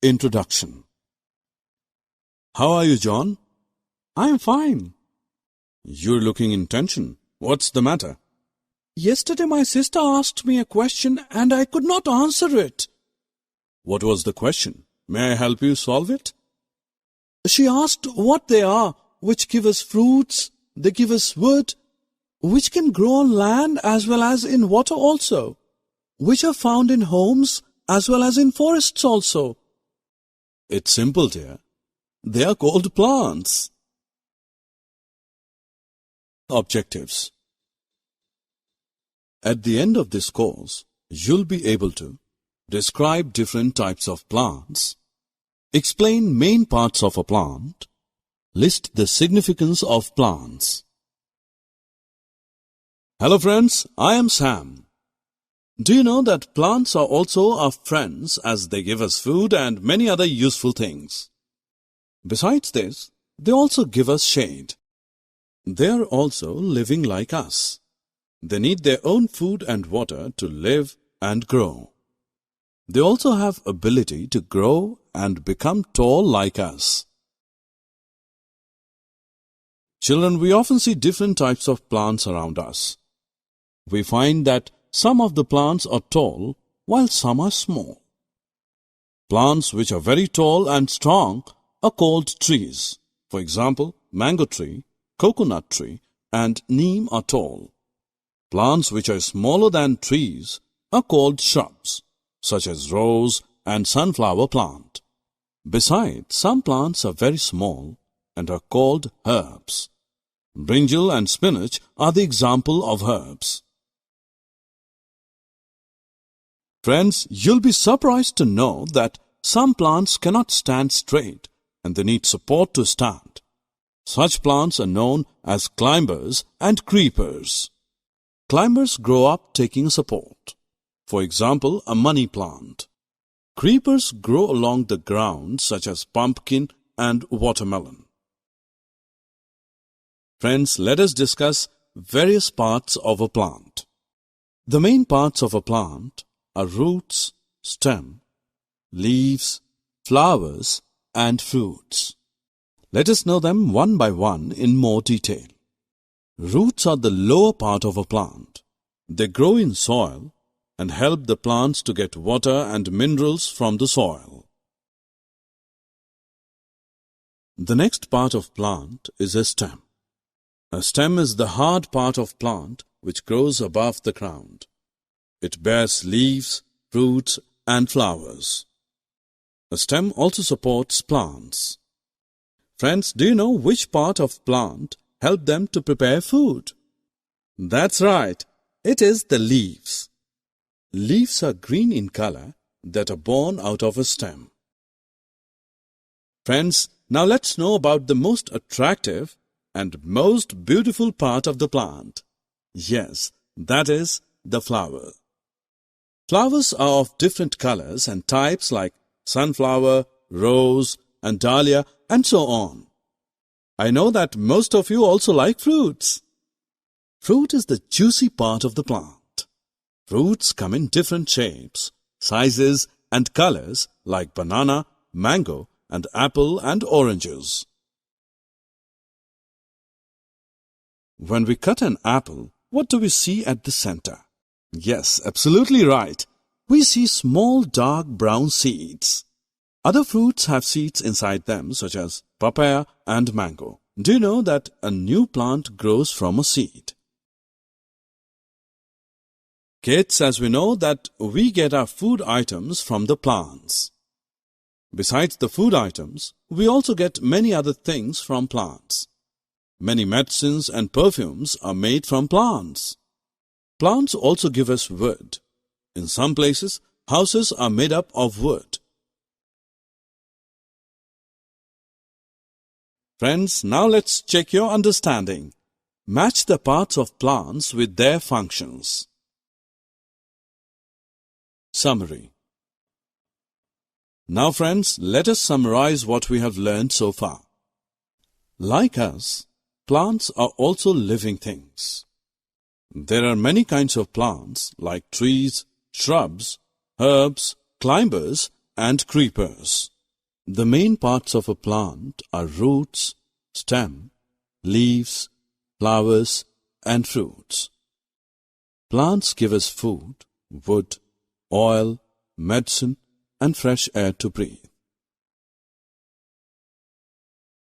Introduction. How are you, John? I'm fine. You're looking in tension. What's the matter? Yesterday my sister asked me a question and I could not answer it. What was the question? May I help you solve it? She asked what they are, which give us fruits, they give us wood, which can grow on land as well as in water also, which are found in homes as well as in forests also. It's simple, dear. They are called plants. Objectives. At the end of this course, you'll be able to describe different types of plants, explain main parts of a plant, list the significance of plants. Hello friends, I am Sam. Do you know that plants are also our friends as they give us food and many other useful things? Besides this, they also give us shade. They are also living like us. They need their own food and water to live and grow. They also have ability to grow and become tall like us. Children, we often see different types of plants around us. We find that some of the plants are tall while some are small. Plants which are very tall and strong are called trees. For example, mango tree, coconut tree, and neem are tall. Plants which are smaller than trees are called shrubs, such as rose and sunflower plant. Besides, some plants are very small and are called herbs. Brinjal and spinach are the example of herbs. Friends, you'll be surprised to know that some plants cannot stand straight and they need support to stand. Such plants are known as climbers and creepers. Climbers grow up taking support. For example, a money plant. Creepers grow along the ground such as pumpkin and watermelon. Friends, let us discuss various parts of a plant. The main parts of a plant are roots, stem, leaves, flowers, and fruits. Let us know them one by one in more detail. Roots are the lower part of a plant. They grow in soil and help the plants to get water and minerals from the soil. The next part of plant is a stem. A stem is the hard part of plant which grows above the ground. It bears leaves, fruits, and flowers. A stem also supports plants. Friends, do you know which part of plant help them to prepare food? That's right, it is the leaves. Leaves are green in color that are born out of a stem. Friends, now let's know about the most attractive and most beautiful part of the plant. Yes, that is the flower. Flowers are of different colors and types like sunflower, rose, and dahlia, and so on. I know that most of you also like fruits. Fruit is the juicy part of the plant. Fruits come in different shapes, sizes, and colors like banana, mango, and apple and oranges. When we cut an apple, what do we see at the center? Yes, absolutely right. We see small dark brown seeds. Other fruits have seeds inside them such as papaya and mango. Do you know that a new plant grows from a seed? Kids, as we know that we get our food items from the plants. Besides the food items, we also get many other things from plants. Many medicines and perfumes are made from plants. Plants also give us wood. In some places, houses are made up of wood. Friends, now let's check your understanding. Match the parts of plants with their functions. Summary. Now friends, let us summarize what we have learned so far. Like us, plants are also living things. There are many kinds of plants like trees, shrubs, herbs, climbers, and creepers. The main parts of a plant are roots, stem, leaves, flowers, and fruits. Plants give us food, wood, oil, medicine, and fresh air to breathe.